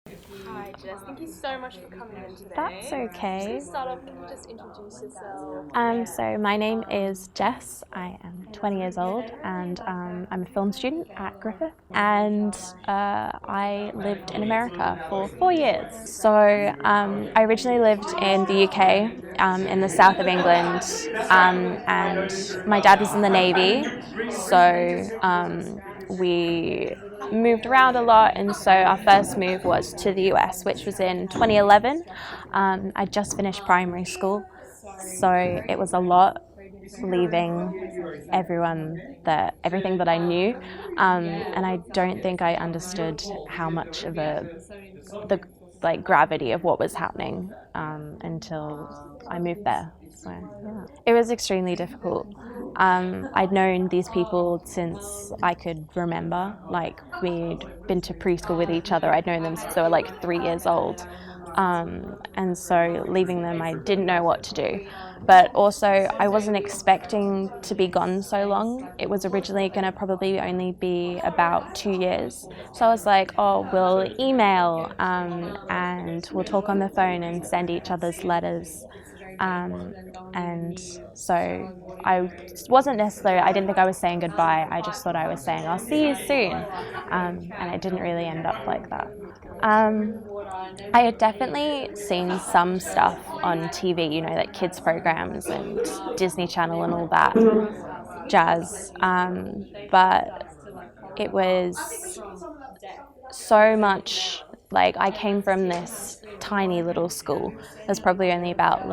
Hi Jess, thank you so much for coming in today. That's okay. To start off, can you just introduce yourself? So my name is Jess. I am 20 years old and I'm a film student at Griffith, and I lived in America for 4 years. So I originally lived in the UK, in the south of England, and my dad was in the Navy, so we moved around a lot, and so our first move was to the US, which was in 2011. I just finished primary school, so it was a lot leaving everything that I knew, and I don't think I understood how much of the gravity of what was happening until I moved there. So yeah, it was extremely difficult. I'd known these people since I could remember. Like, we'd been to preschool with each other. I'd known them since they were like 3 years old. And so leaving them, I didn't know what to do. But also, I wasn't expecting to be gone so long. It was originally going to probably only be about 2 years. So I was like, oh, we'll email and we'll talk on the phone and send each other's letters. And so I didn't think I was saying goodbye. I just thought I was saying, I'll see you soon. And it didn't really end up like that. I had definitely seen some stuff on TV, like kids programs and Disney Channel and all that jazz. But it was so much, like, I came from this tiny little school. There's probably only about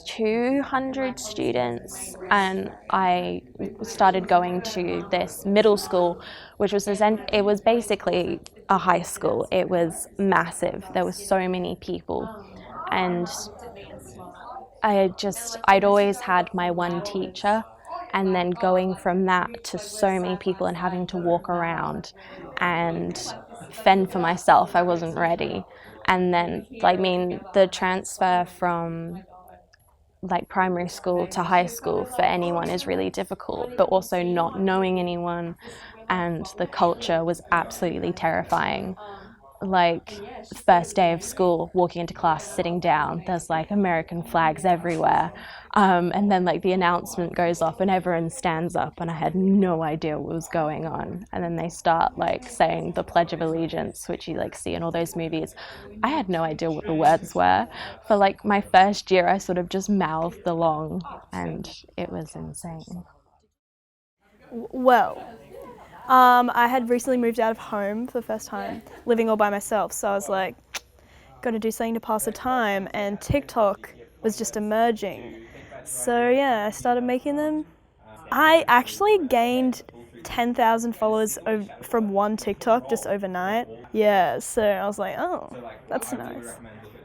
200 students, and I started going to this middle school, which was it was basically a high school. It was massive. There were so many people, and I'd always had my one teacher, and then going from that to so many people and having to walk around and fend for myself, I wasn't ready. And then, the transfer from primary school to high school for anyone is really difficult, but also not knowing anyone, and the culture was absolutely terrifying. First day of school, walking into class, sitting down, there's American flags everywhere, and then the announcement goes off and everyone stands up, and I had no idea what was going on. And then they start saying the Pledge of Allegiance, which you see in all those movies. I had no idea what the words were. For my first year, I sort of just mouthed along, and it was insane. Well, I had recently moved out of home for the first time, living all by myself, so I was like, gotta do something to pass the time, and TikTok was just emerging. So yeah, I started making them. I actually gained 10,000 followers from one TikTok just overnight. Yeah, so I was like, oh, that's nice.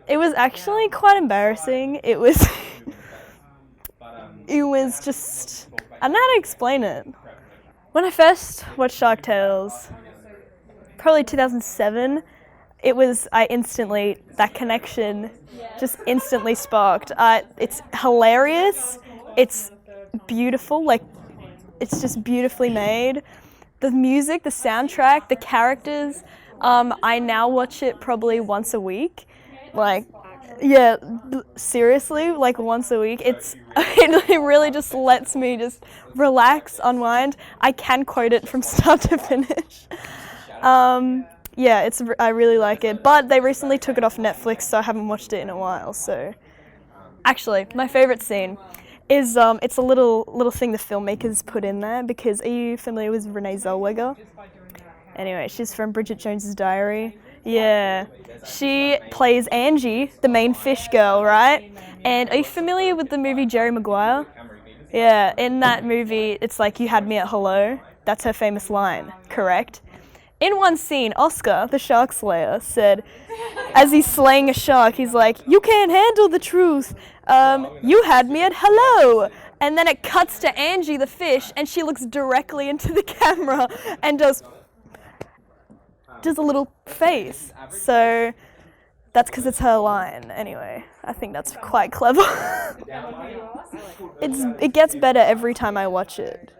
It was actually quite embarrassing. It was just, I don't know how to explain it. When I first watched Shark Tales, probably 2007, that connection just instantly sparked. It's hilarious, it's beautiful, it's just beautifully made. The music, the soundtrack, the characters, I now watch it probably once a week. Yeah, seriously, once a week. It really just lets me just relax, unwind. I can quote it from start to finish. Yeah, I really like it, but they recently took it off Netflix, so I haven't watched it in a while. So, actually, my favorite scene is it's a little thing the filmmakers put in there, because are you familiar with Renee Zellweger? Anyway, she's from Bridget Jones's Diary. Yeah, she plays Angie, the main fish girl, right? And are you familiar with the movie Jerry Maguire? Yeah, in that movie, it's you had me at hello. That's her famous line, correct? In one scene, Oscar, the shark slayer, said, as he's slaying a shark, he's like, "You can't handle the truth. You had me at hello." And then it cuts to Angie, the fish, and she looks directly into the camera and does a little face. So that's because it's her line. Anyway, I think that's quite clever. It gets better every time I watch it.